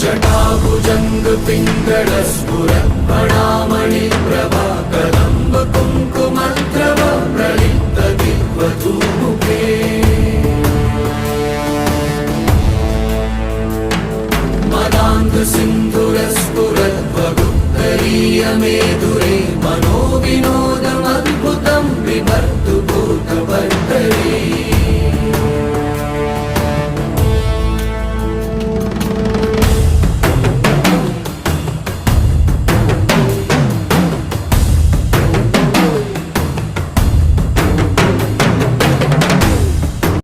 जटाभुजङ्ग पिङ्गलस्फुरत्पणामणि Prabha Kadamba कुङ्कुमद्रव प्रलिप्त दिग्वधूमुखे मदान्ध सिन्धुरस्फुरद्वगुप्तरीयमेधुरे मनोविनोदमद्भुतं बिभर्त